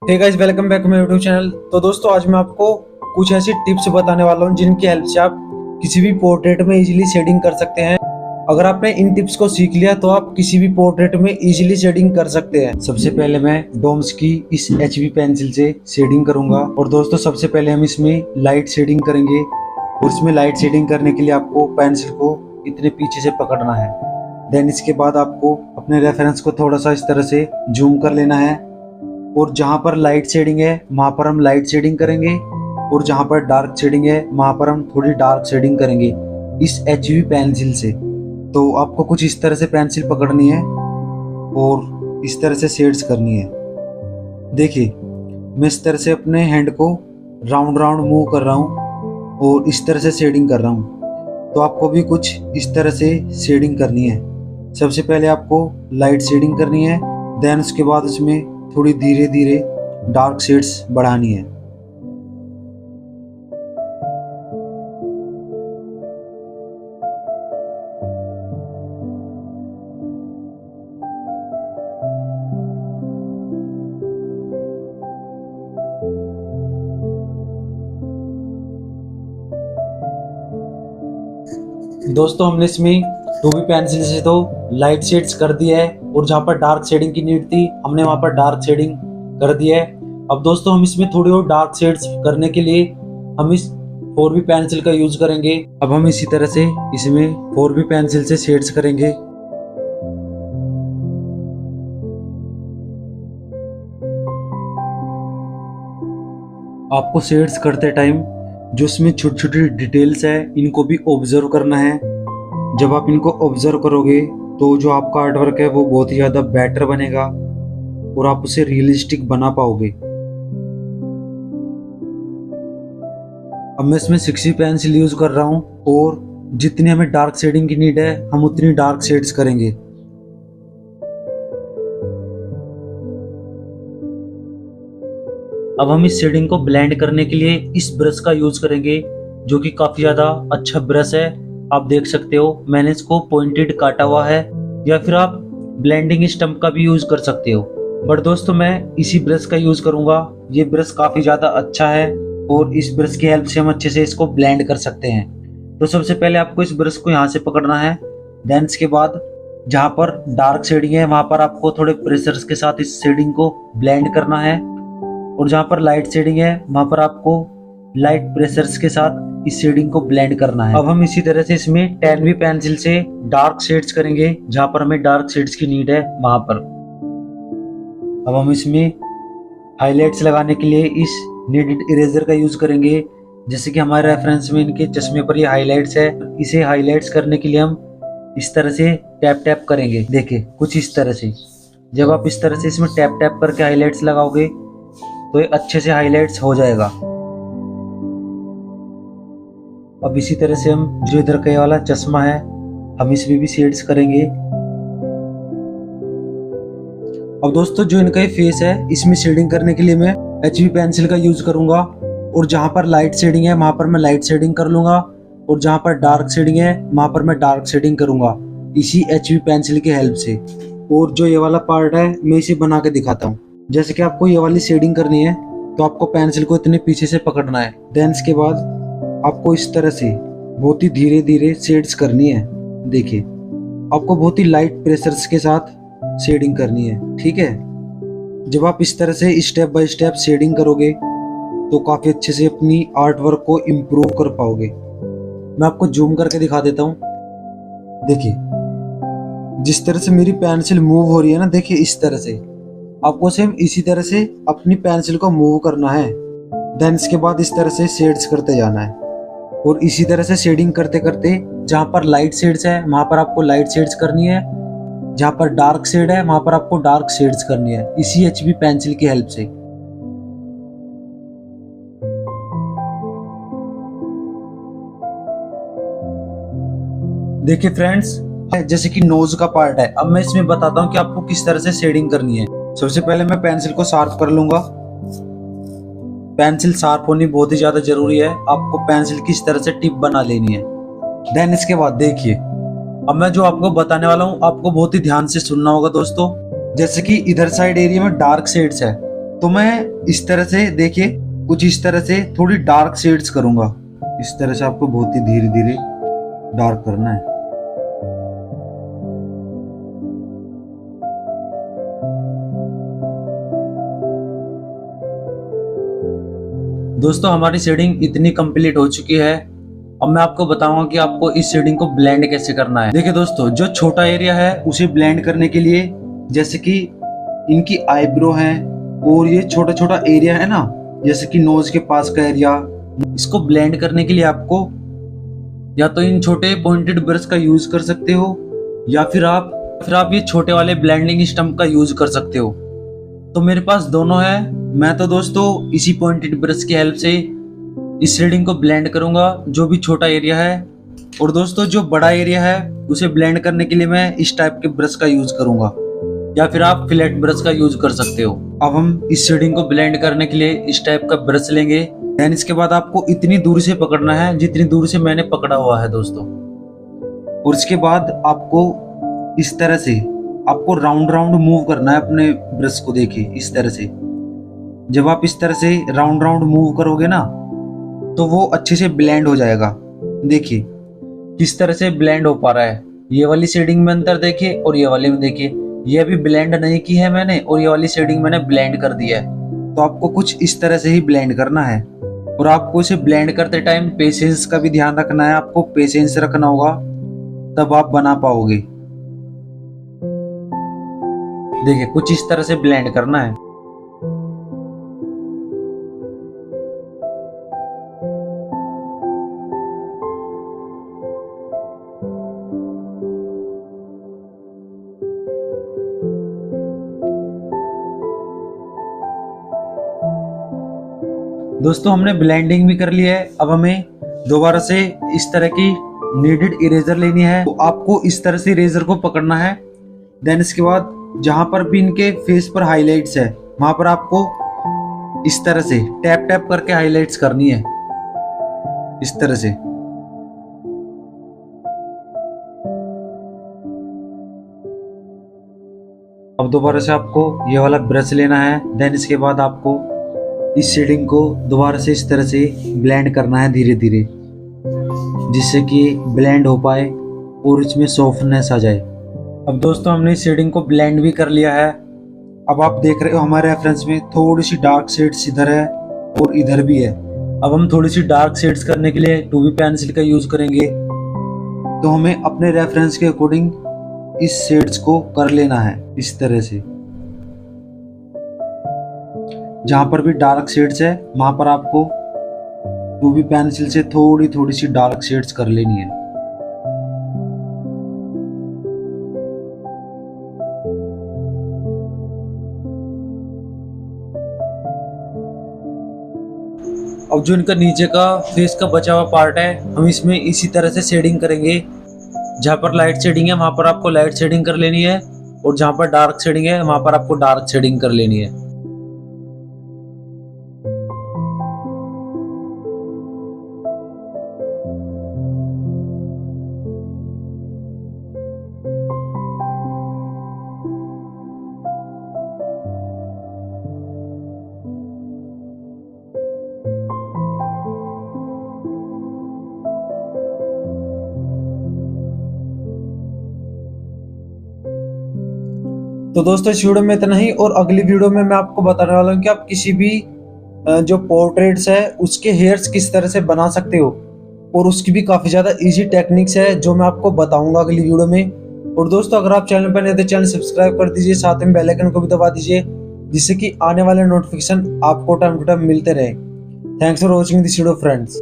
Hey guys, welcome back to my YouTube channel. तो दोस्तों, आज मैं आपको कुछ ऐसी टिप्स बताने वाला हूं जिनकी हेल्प से आप किसी भी पोर्ट्रेट में इजीली शेडिंग कर सकते हैं। अगर आपने इन टिप्स को सीख लिया तो आप किसी भी पोर्ट्रेट में इजीली शेडिंग कर सकते हैं। सबसे पहले मैं डोम्स की इस HB पेंसिल से शेडिंग करूंगा। और दोस्तों, सबसे पहले हम इसमें लाइट शेडिंग करेंगे। और इसमें लाइट शेडिंग करने के लिए आपको पेंसिल को इतने पीछे से पकड़ना है। देन इसके बाद आपको अपने रेफरेंस को थोड़ा सा इस तरह से जूम कर लेना है। और जहाँ पर लाइट शेडिंग है वहाँ पर हम लाइट शेडिंग करेंगे, और जहाँ पर डार्क शेडिंग है वहाँ पर हम थोड़ी डार्क शेडिंग करेंगे इस HB पेंसिल से। तो आपको कुछ इस तरह से पेंसिल पकड़नी है और इस तरह से शेड्स करनी है। देखिए, मैं इस तरह से अपने हैंड को राउंड राउंड मूव कर रहा हूँ और इस तरह से शेडिंग कर रहा हूँ। तो आपको भी कुछ इस तरह से शेडिंग करनी है। सबसे पहले आपको लाइट शेडिंग करनी है, देन उसके बाद उसमें थोड़ी धीरे धीरे डार्क शेड्स बढ़ानी है। दोस्तों, हमने इसमें 2B पेंसिल से तो लाइट शेड्स कर दिया है, और जहाँ पर डार्क शेडिंग की नीड थी हमने वहाँ पर डार्क शेडिंग कर दिया है। अब दोस्तों, हम इसमें थोड़ी और डार्क शेड्स करने के लिए हम इस 4B पेंसिल का यूज करेंगे। अब हम इसी तरह से इसमें 4B पेंसिल से शेड्स करेंगे। आपको शेड्स करते टाइम जो इसमें छोटी छोटी डिटेल्स है इनको भी ऑब्जर्व करना है। जब आप इनको ऑब्जर्व करोगे तो जो आपका आर्ट वर्क है वो बहुत ही ज़्यादा बेटर बनेगा और आप उसे रियलिस्टिक बना पाओगे। अब मैं इसमें 6B पेंसिल यूज कर रहा हूँ, और जितनी हमें डार्क शेडिंग की नीड है हम उतनी डार्क शेड्स करेंगे। अब हम इस शेडिंग को ब्लेंड करने के लिए इस ब्रश का यूज करेंगे, जो कि काफी ज्यादा अच्छा ब्रश है। आप देख सकते हो मैंने इसको पॉइंटेड काटा हुआ है, या फिर आप ब्लेंडिंग स्टम्प का भी यूज कर सकते हो। बट दोस्तों, मैं इसी ब्रश का यूज करूंगा। ये ब्रश काफी ज्यादा अच्छा है और इस ब्रश की हेल्प से हम अच्छे से इसको ब्लेंड कर सकते हैं। तो सबसे पहले आपको इस ब्रश को यहाँ से पकड़ना है। देन इसके बाद जहाँ पर डार्क शेडिंग है वहां पर आपको थोड़े प्रेशर्स के साथ इस शेडिंग को ब्लेंड करना है, और जहाँ पर लाइट शेडिंग है वहां पर आपको लाइट प्रेशर्स के साथ इस शेडिंग को ब्लेंड करना है। अब हम इसी तरह से इसमें 10B पेंसिल से डार्क शेड्स करेंगे जहाँ पर हमें डार्क शेड्स की नीड है वहां पर। अब हम इसमें हाइलाइट्स लगाने के लिए इस नीडेड इरेजर का यूज करेंगे। जैसे कि हमारे रेफरेंस में इनके चश्मे पर ये हाइलाइट्स है। इसे हाइलाइट्स करने के लिए हम इस तरह से टैप टैप करेंगे। देखिए, कुछ इस तरह से। जब आप इस तरह से इसमें टैप टैप करके हाइलाइट्स लगाओगे तो ये अच्छे से हाइलाइट्स हो जाएगा। अब इसी तरह से हम जो इधर का ये वाला चश्मा है हम इसमें भी शेड्स करेंगे। अब दोस्तों, जो इनका ये फेस है इसमें शेडिंग करने के लिए मैं HB पेंसिल का यूज करूंगा, और जहां पर लाइट शेडिंग है वहां पर मैं लाइट शेडिंग कर लूंगा, और जहां पर डार्क शेडिंग है वहां पर मैं डार्क शेडिंग करूंगा इसी HB पेंसिल की हेल्प से। और जो ये वाला पार्ट है मैं इसे बना के दिखाता हूँ। जैसे कि आपको ये वाली शेडिंग करनी है तो आपको पेंसिल को इतने पीछे से पकड़ना है। देन इसके बाद आपको इस तरह से बहुत ही धीरे धीरे शेड्स करनी है। देखिए, आपको बहुत ही लाइट प्रेशर्स के साथ शेडिंग करनी है, ठीक है। जब आप इस तरह से स्टेप बाय स्टेप शेडिंग करोगे तो काफी अच्छे से अपनी आर्ट वर्क को इम्प्रूव कर पाओगे। मैं आपको जूम करके दिखा देता हूँ। देखिए, जिस तरह से मेरी पेंसिल मूव हो रही है ना, देखिए इस तरह से आपको सेम इसी तरह से अपनी पेंसिल को मूव करना है। देन इसके बाद इस तरह से शेड्स करते जाना है, और इसी तरह से शेडिंग करते करते जहाँ पर लाइट शेड्स है वहां पर आपको लाइट शेड्स करनी है, जहाँ पर डार्क शेड है वहां पर आपको डार्क शेड्स करनी है इसी HB पेंसिल की हेल्प से। देखिए फ्रेंड्स, जैसे कि नोज का पार्ट है। अब मैं इसमें बताता हूँ कि आपको किस तरह से शेडिंग करनी है। सबसे पहले मैं पेंसिल को शार्प कर लूंगा। पेंसिल शार्प होनी बहुत ही ज्यादा जरूरी है। आपको पेंसिल की इस तरह से टिप बना लेनी है। देन इसके बाद देखिए, अब मैं जो आपको बताने वाला हूँ आपको बहुत ही ध्यान से सुनना होगा दोस्तों। जैसे कि इधर साइड एरिया में डार्क शेड्स है, तो मैं इस तरह से देखिए, कुछ इस तरह से थोड़ी डार्क शेड्स करूंगा। इस तरह से आपको बहुत ही धीरे धीरे डार्क करना है। दोस्तों हमारी शेडिंग इतनी कंप्लीट हो चुकी है। अब मैं आपको बताऊंगा कि आपको इस शेडिंग को ब्लेंड कैसे करना है। देखिए दोस्तों, जो छोटा एरिया है उसे ब्लेंड करने के लिए, जैसे कि इनकी आईब्रो है और ये छोटा छोटा एरिया है ना, जैसे कि नोज के पास का एरिया, इसको ब्लेंड करने के लिए आपको या तो इन छोटे पॉइंटेड ब्रश का यूज कर सकते हो, या फिर आप ये छोटे वाले ब्लेंडिंग स्टम्प का यूज कर सकते हो। तो मेरे पास दोनों है। मैं तो दोस्तों इसी पॉइंटेड ब्रश की हेल्प से इस शेडिंग को ब्लेंड करूंगा, जो भी छोटा एरिया है। और दोस्तों जो बड़ा एरिया है उसे ब्लेंड करने के लिए मैं इस टाइप के ब्रश का यूज करूंगा, या फिर आप फ्लैट ब्रश का यूज कर सकते हो। अब हम इस शेडिंग को ब्लेंड करने के लिए इस टाइप का ब्रश लेंगे। देन इसके बाद आपको इतनी दूर से पकड़ना है जितनी दूर से मैंने पकड़ा हुआ है दोस्तों। और इसके बाद आपको इस तरह से आपको राउंड राउंड मूव करना है अपने ब्रश को। देखिए इस तरह से, जब आप इस तरह से राउंड राउंड मूव करोगे ना तो वो अच्छे से ब्लेंड हो जाएगा। देखिए किस तरह से ब्लेंड हो पा रहा है। ये वाली शेडिंग में अंतर देखिए और ये वाले में देखिए, ये अभी ब्लेंड नहीं की है मैंने और ये वाली शेडिंग मैंने ब्लेंड कर दिया है। तो आपको कुछ इस तरह से ही ब्लेंड करना है। और आपको इसे ब्लेंड करते टाइम पेशेंस का भी ध्यान रखना है। आपको पेशेंस रखना होगा, तब आप बना पाओगे। देखिए कुछ इस तरह से ब्लेंड करना है। दोस्तों हमने ब्लेंडिंग भी कर लिया है। अब हमें दोबारा से इस तरह की नीडेड इरेजर लेनी है। तो आपको इस तरह से इरेजर को पकड़ना है। देन इसके बाद जहां पर भी इनके फेस पर हाइलाइट्स है वहां पर आपको इस तरह से टैप टैप करके हाइलाइट्स करनी है, इस तरह से। अब दोबारा से आपको ये वाला ब्रश लेना है। देन इसके बाद आपको इस शेडिंग को दोबारा से इस तरह से ब्लेंड करना है धीरे धीरे, जिससे कि ब्लेंड हो पाए और इसमें सॉफ्टनेस आ जाए। अब दोस्तों हमने इस शेडिंग को ब्लेंड भी कर लिया है। अब आप देख रहे हो हमारे रेफरेंस में थोड़ी सी डार्क शेड्स इधर है और इधर भी है। अब हम थोड़ी सी डार्क शेड्स करने के लिए 2B पेंसिल का यूज करेंगे। तो हमें अपने रेफरेंस के अकॉर्डिंग इस शेड्स को कर लेना है इस तरह से। जहां पर भी डार्क शेड्स है वहां पर आपको 2B पेंसिल से थोड़ी थोड़ी सी डार्क शेड्स कर लेनी है। अब जो इनका नीचे का फेस का बचा हुआ पार्ट है, हम इसमें इसी तरह से शेडिंग करेंगे। जहां पर लाइट शेडिंग है वहां पर आपको लाइट शेडिंग कर लेनी है, और जहां पर डार्क शेडिंग है वहां पर आपको डार्क शेडिंग कर लेनी है। तो दोस्तों इस वीडियो में इतना ही, और अगली वीडियो में मैं आपको बताने वाला हूँ कि आप किसी भी जो पोर्ट्रेट्स है उसके हेयर्स किस तरह से बना सकते हो, और उसकी भी काफी ज्यादा इजी टेक्निक्स है जो मैं आपको बताऊंगा अगली वीडियो में। और दोस्तों अगर आप चैनल पर नए तो चैनल सब्सक्राइब कर दीजिए, साथ में बेल आइकन को भी दबा दीजिए, जिससे कि आने वाले नोटिफिकेशन आपको टाइम टू टाइम मिलते रहे। Thanks for watching this video friends.